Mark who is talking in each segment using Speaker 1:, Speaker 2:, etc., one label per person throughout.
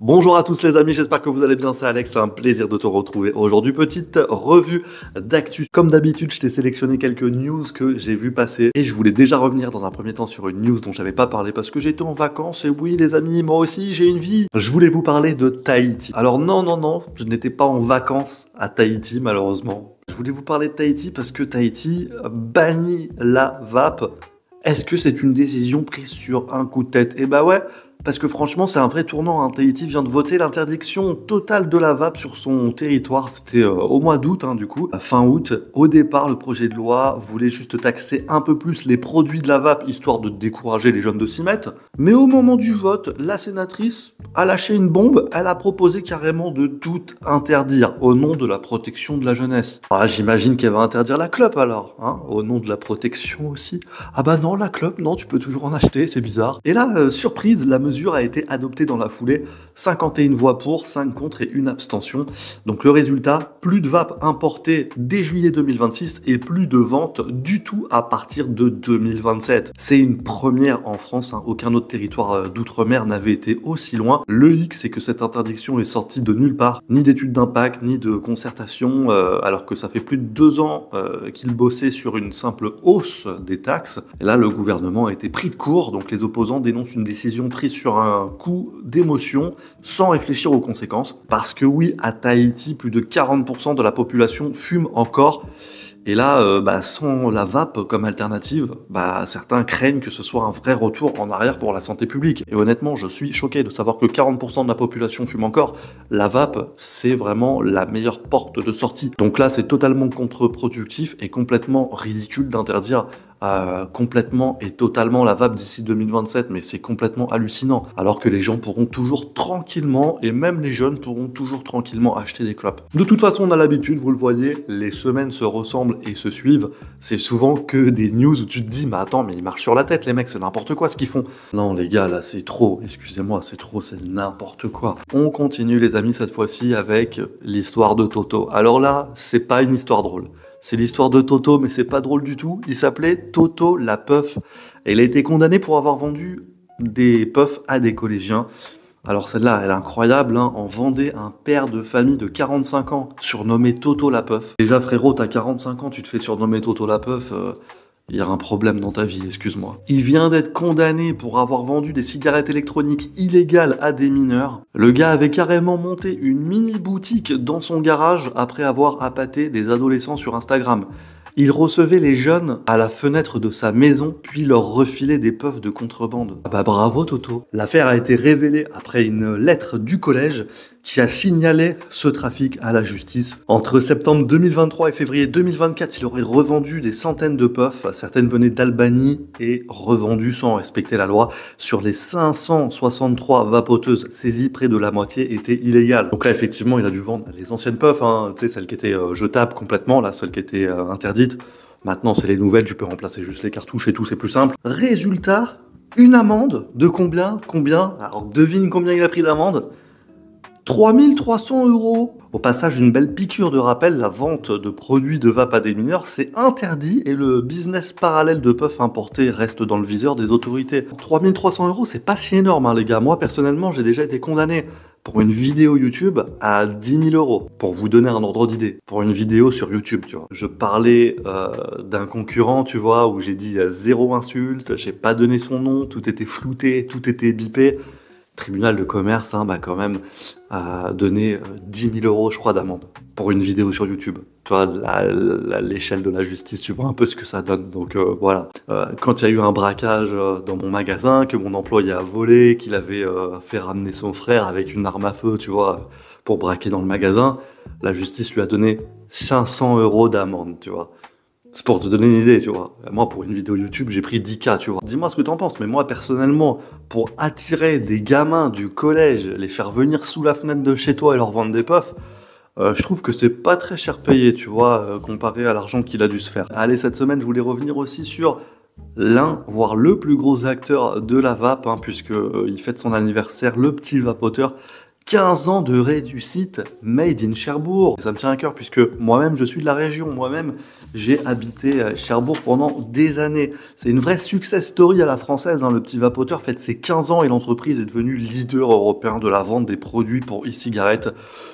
Speaker 1: Bonjour à tous les amis, j'espère que vous allez bien, c'est Alex, c'est un plaisir de te retrouver aujourd'hui. Petite revue d'actu. Comme d'habitude, je t'ai sélectionné quelques news que j'ai vu passer et je voulais déjà revenir dans un premier temps sur une news dont j'avais pas parlé parce que j'étais en vacances et oui les amis, moi aussi j'ai une vie. Je voulais vous parler de Tahiti. Alors non, je n'étais pas en vacances à Tahiti malheureusement. Je voulais vous parler de Tahiti parce que Tahiti bannit la vape. Est-ce que c'est une décision prise sur un coup de tête? Eh bah ouais, parce que franchement, c'est un vrai tournant, hein. Tahiti vient de voter l'interdiction totale de la vape sur son territoire. C'était au mois d'août, du coup, fin août. Au départ, le projet de loi voulait juste taxer un peu plus les produits de la vape, histoire de décourager les jeunes de s'y mettre. Mais au moment du vote, la sénatrice a lâché une bombe. Elle a proposé carrément de tout interdire, au nom de la protection de la jeunesse. Ah, j'imagine qu'elle va interdire la clope alors, au nom de la protection aussi. Ah bah non, la clope, non, tu peux toujours en acheter, c'est bizarre. Et là, surprise, la mesure a été adoptée dans la foulée, 51 voix pour, 5 contre et 1 abstention. Donc le résultat, plus de vape importée dès juillet 2026 et plus de ventes du tout à partir de 2027. C'est une première en France, aucun autre territoire d'outre-mer n'avait été aussi loin. Le hic, c'est que cette interdiction est sortie de nulle part, ni d'études d'impact, ni de concertation, alors que ça fait plus de 2 ans qu'ils bossaient sur une simple hausse des taxes. Et là, le gouvernement a été pris de court, donc les opposants dénoncent une décision prise sur un coup d'émotion sans réfléchir aux conséquences. Parce que oui, à Tahiti, plus de 40% de la population fume encore. Et là, sans la vape comme alternative, certains craignent que ce soit un vrai retour en arrière pour la santé publique. Et honnêtement, je suis choqué de savoir que 40% de la population fume encore. La vape, c'est vraiment la meilleure porte de sortie. Donc là, c'est totalement contre-productif et complètement ridicule d'interdire complètement et totalement la vape d'ici 2027, mais c'est complètement hallucinant. Alors que les gens pourront toujours tranquillement, et même les jeunes pourront toujours tranquillement acheter des clopes. De toute façon, on a l'habitude, vous le voyez, les semaines se ressemblent et se suivent. C'est souvent que des news où tu te dis, mais attends, mais ils marchent sur la tête, les mecs, c'est n'importe quoi ce qu'ils font. Non, les gars, là, c'est trop, excusez-moi, c'est trop, c'est n'importe quoi. On continue, les amis, cette fois-ci avec l'histoire de Toto. Alors là, c'est pas une histoire drôle. C'est l'histoire de Toto, mais c'est pas drôle du tout. Il s'appelait Toto la puff. Et il a été condamné pour avoir vendu des puffs à des collégiens. Alors celle-là, elle est incroyable, en Vendée, un père de famille de 45 ans, surnommé Toto la puff. Déjà frérot, t'as 45 ans, tu te fais surnommer Toto la puff, il y a un problème dans ta vie, excuse-moi. Il vient d'être condamné pour avoir vendu des cigarettes électroniques illégales à des mineurs. Le gars avait carrément monté une mini-boutique dans son garage après avoir appâté des adolescents sur Instagram. Il recevait les jeunes à la fenêtre de sa maison, puis leur refilait des puffs de contrebande. Ah bah bravo Toto. L'affaire a été révélée après une lettre du collège qui a signalé ce trafic à la justice. Entre septembre 2023 et février 2024, il aurait revendu des centaines de puffs. Certaines venaient d'Albanie et revendues sans respecter la loi. Sur les 563 vapoteuses saisies, près de la moitié étaient illégales. Donc là, effectivement, il a dû vendre les anciennes puffs, tu sais, celles qui étaient jetables complètement, là, celles qui étaient interdites. Maintenant, c'est les nouvelles, tu peux remplacer juste les cartouches et tout, c'est plus simple. Résultat, une amende de combien? Alors, devine combien il a pris d'amende? 3300 €. Au passage, une belle piqûre de rappel, la vente de produits de vape à des mineurs, c'est interdit et le business parallèle de puffs importés reste dans le viseur des autorités. 3300 €, c'est pas si énorme, les gars. Moi, personnellement, j'ai déjà été condamné pour une vidéo YouTube à 10 000 €, pour vous donner un ordre d'idée. Pour une vidéo sur YouTube, tu vois. Je parlais d'un concurrent, tu vois, où j'ai dit zéro insulte, j'ai pas donné son nom, tout était flouté, tout était bipé. Tribunal de commerce, quand même, a donné 10 000 €, je crois, d'amende pour une vidéo sur YouTube. Tu vois, l'échelle de la justice, tu vois un peu ce que ça donne. Donc voilà. Quand il y a eu un braquage dans mon magasin, que mon employé a volé, qu'il avait fait ramener son frère avec une arme à feu, tu vois, pour braquer dans le magasin, la justice lui a donné 500 € d'amende, tu vois. C'est pour te donner une idée, tu vois. Moi, pour une vidéo YouTube, j'ai pris 10K, tu vois. Dis-moi ce que t'en penses, mais moi, personnellement, pour attirer des gamins du collège, les faire venir sous la fenêtre de chez toi et leur vendre des puffs, je trouve que c'est pas très cher payé, tu vois, comparé à l'argent qu'il a dû se faire. Allez, cette semaine, je voulais revenir aussi sur l'un, voire le plus gros acteur de la vape, puisque il fête son anniversaire, le petit vapoteur 15 ans de réussite made in Cherbourg. Et ça me tient à cœur puisque moi-même je suis de la région, moi-même j'ai habité à Cherbourg pendant des années. C'est une vraie success story à la française, hein. Le petit vapoteur fête ses 15 ans et l'entreprise est devenue leader européen de la vente des produits pour e-cigarettes.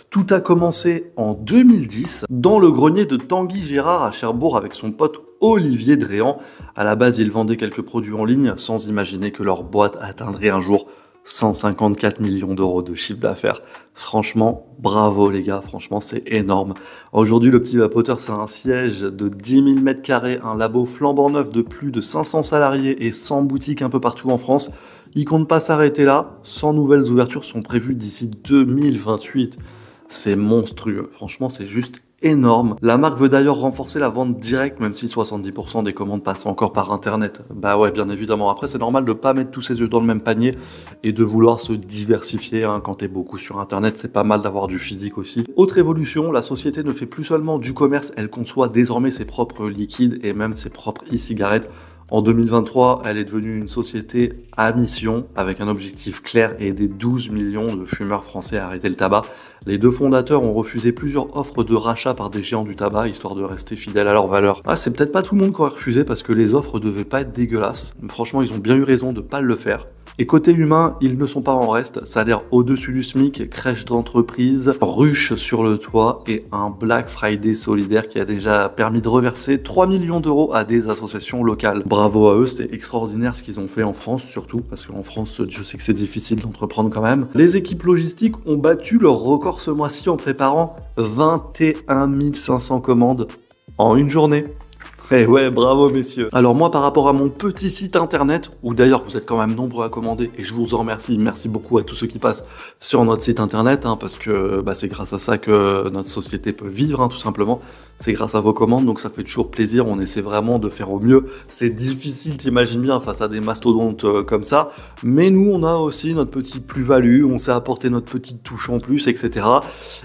Speaker 1: Tout a commencé en 2010 dans le grenier de Tanguy Gérard à Cherbourg avec son pote Olivier Dréan. À la base, ils vendaient quelques produits en ligne sans imaginer que leur boîte atteindrait un jour 154 millions d'euros de chiffre d'affaires. Franchement, bravo les gars, franchement c'est énorme. Aujourd'hui, le petit vapoteur, c'est un siège de 10 000 m², un labo flambant neuf de plus de 500 salariés et 100 boutiques un peu partout en France. Ils comptent pas s'arrêter là, 100 nouvelles ouvertures sont prévues d'ici 2028. C'est monstrueux, franchement c'est juste énorme. La marque veut d'ailleurs renforcer la vente directe, même si 70% des commandes passent encore par internet. Bah ouais, bien évidemment. Après, c'est normal de pas mettre tous ses œufs dans le même panier et de vouloir se diversifier, hein. Quand t'es beaucoup sur internet, c'est pas mal d'avoir du physique aussi. Autre évolution, la société ne fait plus seulement du commerce, elle conçoit désormais ses propres liquides et même ses propres e-cigarettes. En 2023, elle est devenue une société à mission avec un objectif clair et aider 12 millions de fumeurs français à arrêter le tabac. Les deux fondateurs ont refusé plusieurs offres de rachat par des géants du tabac histoire de rester fidèles à leurs valeurs. Ah, c'est peut-être pas tout le monde qui aurait refusé parce que les offres devaient pas être dégueulasses. Franchement, ils ont bien eu raison de pas le faire. Et côté humain, ils ne sont pas en reste. Salaire au-dessus du SMIC, crèche d'entreprise, ruche sur le toit et un Black Friday solidaire qui a déjà permis de reverser 3 millions d'euros à des associations locales. Bravo à eux, c'est extraordinaire ce qu'ils ont fait en France, surtout parce qu'en France, je sais que c'est difficile d'entreprendre quand même. Les équipes logistiques ont battu leur record ce mois-ci en préparant 21 500 commandes en une journée. Eh ouais, bravo messieurs. Alors moi, par rapport à mon petit site internet, où d'ailleurs vous êtes quand même nombreux à commander, et je vous en remercie, merci beaucoup à tous ceux qui passent sur notre site internet, hein, parce que c'est grâce à ça que notre société peut vivre, hein, tout simplement. C'est grâce à vos commandes, donc ça fait toujours plaisir, on essaie vraiment de faire au mieux. C'est difficile, t'imagines bien, face à des mastodontes comme ça, mais nous, on a aussi notre petite plus-value, on sait apporter notre petite touche en plus, etc.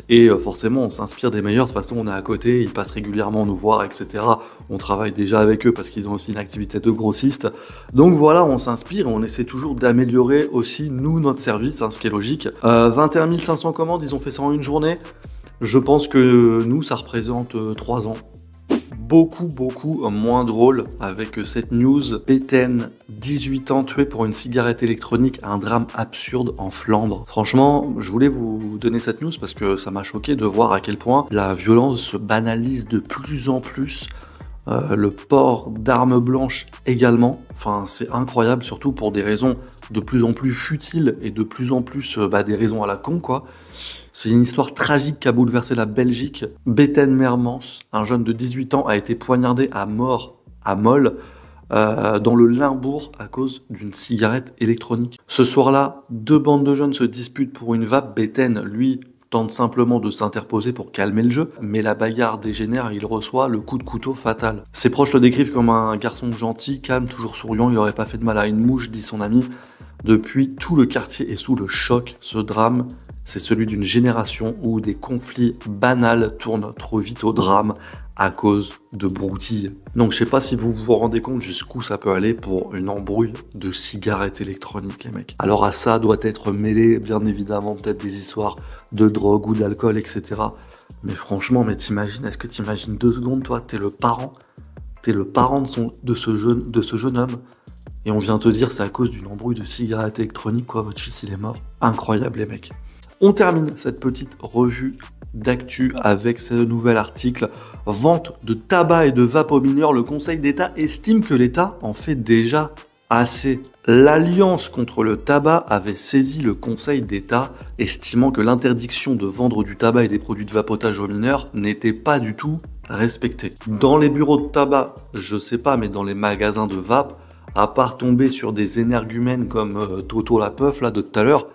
Speaker 1: Et forcément, on s'inspire des meilleurs, de toute façon, on est à côté, ils passent régulièrement nous voir, etc. On travaille déjà avec eux parce qu'ils ont aussi une activité de grossiste. Donc voilà, on s'inspire et on essaie toujours d'améliorer aussi, nous, notre service, hein, ce qui est logique. 21 500 commandes, ils ont fait ça en une journée. Je pense que nous, ça représente 3 ans. Beaucoup moins drôle avec cette news. Beten, 18 ans, tué pour une cigarette électronique, un drame absurde en Flandre. Franchement, je voulais vous donner cette news parce que ça m'a choqué de voir à quel point la violence se banalise de plus en plus. Le port d'armes blanches également. Enfin, c'est incroyable, surtout pour des raisons de plus en plus futiles et de plus en plus des raisons à la con, quoi. C'est une histoire tragique qui a bouleversé la Belgique. Beten Mermans, un jeune de 18 ans, a été poignardé à mort à Mol, dans le Limbourg à cause d'une cigarette électronique. Ce soir-là, deux bandes de jeunes se disputent pour une vape. Beten, lui, tente simplement de s'interposer pour calmer le jeu, mais la bagarre dégénère et il reçoit le coup de couteau fatal. Ses proches le décrivent comme un garçon gentil, calme, toujours souriant, il n'aurait pas fait de mal à une mouche, dit son ami. Depuis, tout le quartier est sous le choc. Ce drame, c'est celui d'une génération où des conflits banals tournent trop vite au drame à cause de broutilles. Donc je sais pas si vous vous rendez compte jusqu'où ça peut aller pour une embrouille de cigarettes électroniques, les mecs. Alors à ça doit être mêlé, bien évidemment, peut-être des histoires de drogue ou d'alcool, etc. Mais franchement, t'imagines, est-ce que t'imagines 2 secondes, toi, t'es le parent de ce jeune homme, et on vient te dire c'est à cause d'une embrouille de cigarettes électroniques, quoi, votre fils il est mort. Incroyable, les mecs. On termine cette petite revue d'actu avec ce nouvel article. Vente de tabac et de vape aux mineurs, le Conseil d'État estime que l'État en fait déjà assez. L'Alliance contre le tabac avait saisi le Conseil d'État, estimant que l'interdiction de vendre du tabac et des produits de vapotage aux mineurs n'était pas du tout respectée. Dans les bureaux de tabac, je sais pas, mais dans les magasins de vape, à part tomber sur des énergumènes comme Toto la Peuf là de tout à l'heure,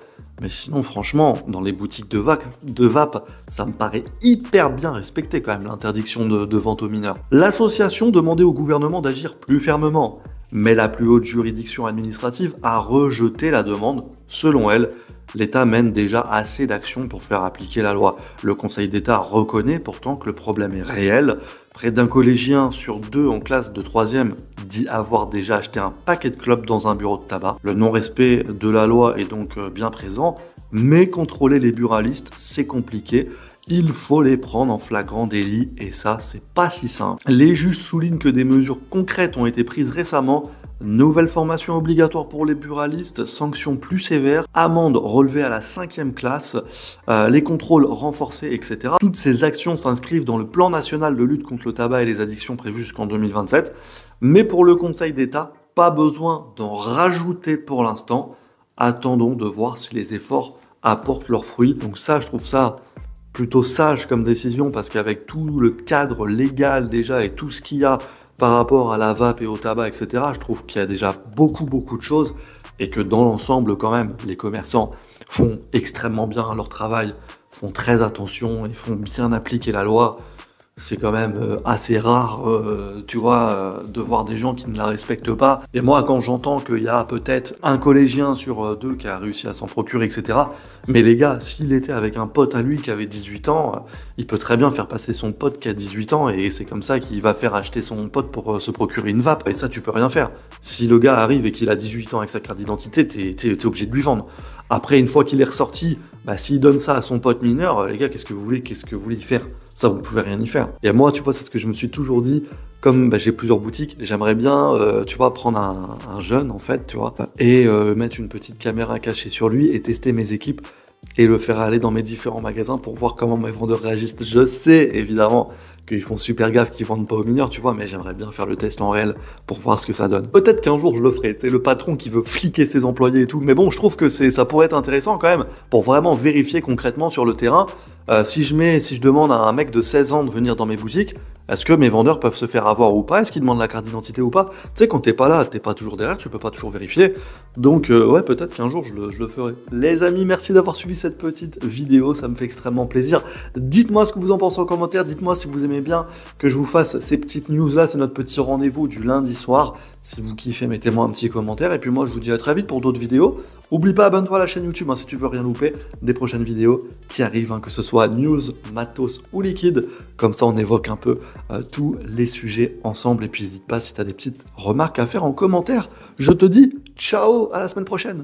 Speaker 1: mais sinon franchement, dans les boutiques de vape, ça me paraît hyper bien respecté quand même l'interdiction de vente aux mineurs. L'association demandait au gouvernement d'agir plus fermement, mais la plus haute juridiction administrative a rejeté la demande. Selon elle, l'État mène déjà assez d'actions pour faire appliquer la loi. Le Conseil d'État reconnaît pourtant que le problème est réel. Près d'un collégien sur 2 en classe de 3e dit avoir déjà acheté un paquet de clopes dans un bureau de tabac. Le non-respect de la loi est donc bien présent. mais contrôler les buralistes, c'est compliqué. Il faut les prendre en flagrant délit et ça, c'est pas si simple. Les juges soulignent que des mesures concrètes ont été prises récemment. Nouvelle formation obligatoire pour les buralistes, sanctions plus sévères, amendes relevées à la 5e classe, les contrôles renforcés, etc. Toutes ces actions s'inscrivent dans le plan national de lutte contre le tabac et les addictions prévu jusqu'en 2027. Mais pour le Conseil d'État, pas besoin d'en rajouter pour l'instant. Attendons de voir si les efforts apportent leurs fruits. Donc ça, je trouve ça plutôt sage comme décision parce qu'avec tout le cadre légal déjà et tout ce qu'il y a par rapport à la vape et au tabac, etc., je trouve qu'il y a déjà beaucoup de choses et que dans l'ensemble, quand même, les commerçants font extrêmement bien leur travail, font très attention et font bien appliquer la loi. C'est quand même assez rare, tu vois, de voir des gens qui ne la respectent pas. Et moi, quand j'entends qu'il y a peut-être un collégien sur 2 qui a réussi à s'en procurer, etc., mais les gars, s'il était avec un pote à lui qui avait 18 ans, il peut très bien faire passer son pote qui a 18 ans, et c'est comme ça qu'il va faire acheter son pote pour se procurer une vape. Et ça, tu peux rien faire. Si le gars arrive et qu'il a 18 ans avec sa carte d'identité, t'es obligé de lui vendre. Après, une fois qu'il est ressorti, bah, s'il donne ça à son pote mineur, les gars, qu'est-ce que vous voulez y faire? Ça, vous ne pouvez rien y faire. Et moi, tu vois, c'est ce que je me suis toujours dit. Comme j'ai plusieurs boutiques, j'aimerais bien, tu vois, prendre un jeune, en fait, tu vois, et mettre une petite caméra cachée sur lui et tester mes équipes et le faire aller dans mes différents magasins pour voir comment mes vendeurs réagissent. Je sais, évidemment, qu'ils font super gaffe, qu'ils vendent pas aux mineurs, tu vois, mais j'aimerais bien faire le test en réel pour voir ce que ça donne. Peut-être qu'un jour je le ferai, c'est le patron qui veut fliquer ses employés et tout, mais bon, je trouve que ça pourrait être intéressant quand même pour vraiment vérifier concrètement sur le terrain. Si je demande à un mec de 16 ans de venir dans mes boutiques, est-ce que mes vendeurs peuvent se faire avoir ou pas? Est-ce qu'ils demandent la carte d'identité ou pas? Tu sais, quand t'es pas là, t'es pas toujours derrière, tu peux pas toujours vérifier. Donc ouais, peut-être qu'un jour je le ferai. Les amis, merci d'avoir suivi cette petite vidéo, ça me fait extrêmement plaisir. Dites-moi ce que vous en pensez en commentaire, dites-moi si vous aimez bien que je vous fasse ces petites news là, c'est notre petit rendez-vous du lundi soir. Si vous kiffez, mettez-moi un petit commentaire, et puis moi je vous dis à très vite pour d'autres vidéos. Oublie pas, abonne-toi à la chaîne YouTube si tu veux rien louper des prochaines vidéos qui arrivent, que ce soit news, matos ou liquide. Comme ça, on évoque un peu tous les sujets ensemble. Et puis, n'hésite pas si tu as des petites remarques à faire en commentaire. Je te dis ciao, à la semaine prochaine.